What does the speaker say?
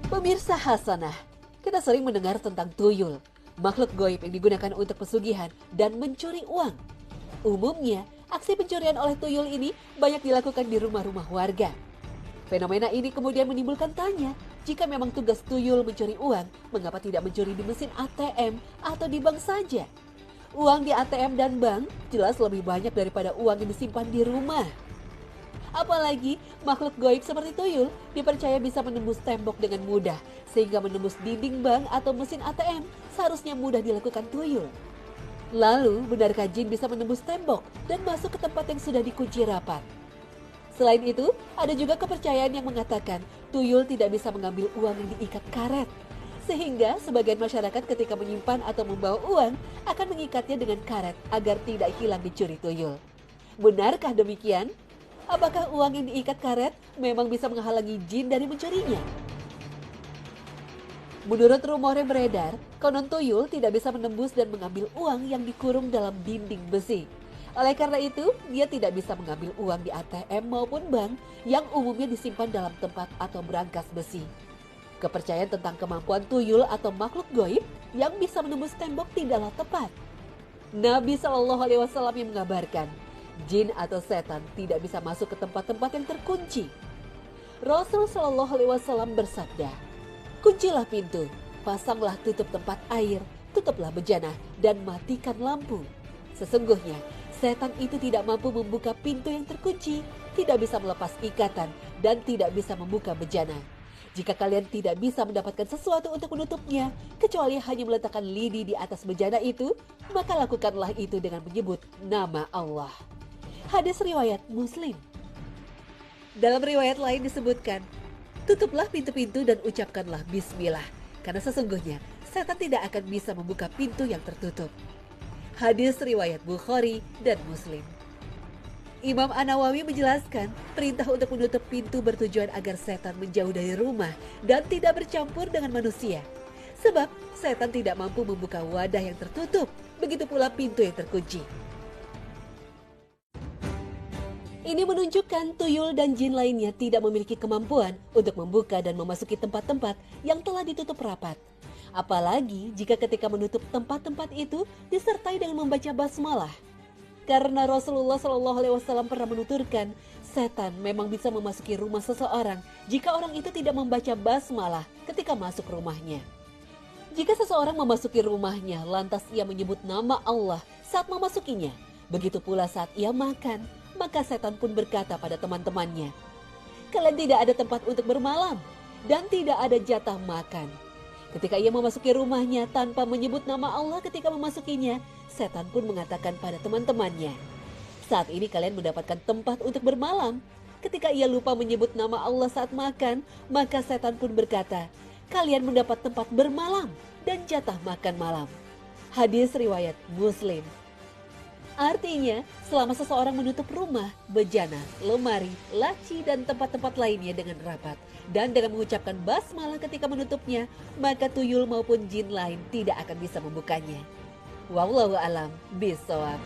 Pemirsa Hasanah, kita sering mendengar tentang tuyul, makhluk goib yang digunakan untuk pesugihan dan mencuri uang. Umumnya, aksi pencurian oleh tuyul ini banyak dilakukan di rumah-rumah warga. Fenomena ini kemudian menimbulkan tanya, jika memang tugas tuyul mencuri uang, mengapa tidak mencuri di mesin ATM atau di bank saja? Uang di ATM dan bank jelas lebih banyak daripada uang yang disimpan di rumah. Apalagi makhluk goib seperti tuyul dipercaya bisa menembus tembok dengan mudah, sehingga menembus dinding bank atau mesin ATM seharusnya mudah dilakukan tuyul. Lalu, benarkah jin bisa menembus tembok dan masuk ke tempat yang sudah dikunci rapat? Selain itu, ada juga kepercayaan yang mengatakan tuyul tidak bisa mengambil uang yang diikat karet. Sehingga sebagian masyarakat ketika menyimpan atau membawa uang akan mengikatnya dengan karet agar tidak hilang dicuri tuyul. Benarkah demikian? Apakah uang yang diikat karet memang bisa menghalangi jin dari mencurinya? Menurut rumor yang beredar, konon tuyul tidak bisa menembus dan mengambil uang yang dikurung dalam dinding besi. Oleh karena itu, dia tidak bisa mengambil uang di ATM maupun bank yang umumnya disimpan dalam tempat atau berangkas besi. Kepercayaan tentang kemampuan tuyul atau makhluk goib yang bisa menembus tembok tidaklah tepat. Nabi Shallallahu Alaihi Wasallam yang mengabarkan, jin atau setan tidak bisa masuk ke tempat-tempat yang terkunci. Rasul Shallallahu Alaihi Wasallam bersabda, kuncilah pintu, pasanglah tutup tempat air, tutuplah bejana, dan matikan lampu. Sesungguhnya, setan itu tidak mampu membuka pintu yang terkunci, tidak bisa melepas ikatan, dan tidak bisa membuka bejana. Jika kalian tidak bisa mendapatkan sesuatu untuk menutupnya, kecuali hanya meletakkan lidi di atas bejana itu, maka lakukanlah itu dengan menyebut nama Allah. Hadis riwayat Muslim. Dalam riwayat lain disebutkan, tutuplah pintu-pintu dan ucapkanlah bismillah, karena sesungguhnya setan tidak akan bisa membuka pintu yang tertutup. Hadis riwayat Bukhari dan Muslim. Imam An-Nawawi menjelaskan, perintah untuk menutup pintu bertujuan agar setan menjauh dari rumah dan tidak bercampur dengan manusia. Sebab setan tidak mampu membuka wadah yang tertutup, begitu pula pintu yang terkunci. Ini menunjukkan tuyul dan jin lainnya tidak memiliki kemampuan untuk membuka dan memasuki tempat-tempat yang telah ditutup rapat. Apalagi jika ketika menutup tempat-tempat itu disertai dengan membaca basmalah. Karena Rasulullah Shallallahu Alaihi Wasallam pernah menuturkan, setan memang bisa memasuki rumah seseorang jika orang itu tidak membaca basmalah ketika masuk rumahnya. Jika seseorang memasuki rumahnya, lantas ia menyebut nama Allah saat memasukinya. Begitu pula saat ia makan, maka setan pun berkata pada teman-temannya, kalian tidak ada tempat untuk bermalam dan tidak ada jatah makan. Ketika ia memasuki rumahnya tanpa menyebut nama Allah ketika memasukinya, setan pun mengatakan pada teman-temannya, saat ini kalian mendapatkan tempat untuk bermalam. Ketika ia lupa menyebut nama Allah saat makan, maka setan pun berkata, kalian mendapat tempat bermalam dan jatah makan malam. Hadis riwayat Muslim. Artinya, selama seseorang menutup rumah, bejana, lemari, laci, dan tempat-tempat lainnya dengan rapat, dan dengan mengucapkan basmalah ketika menutupnya, maka tuyul maupun jin lain tidak akan bisa membukanya. Wallahu a'lam bishawab.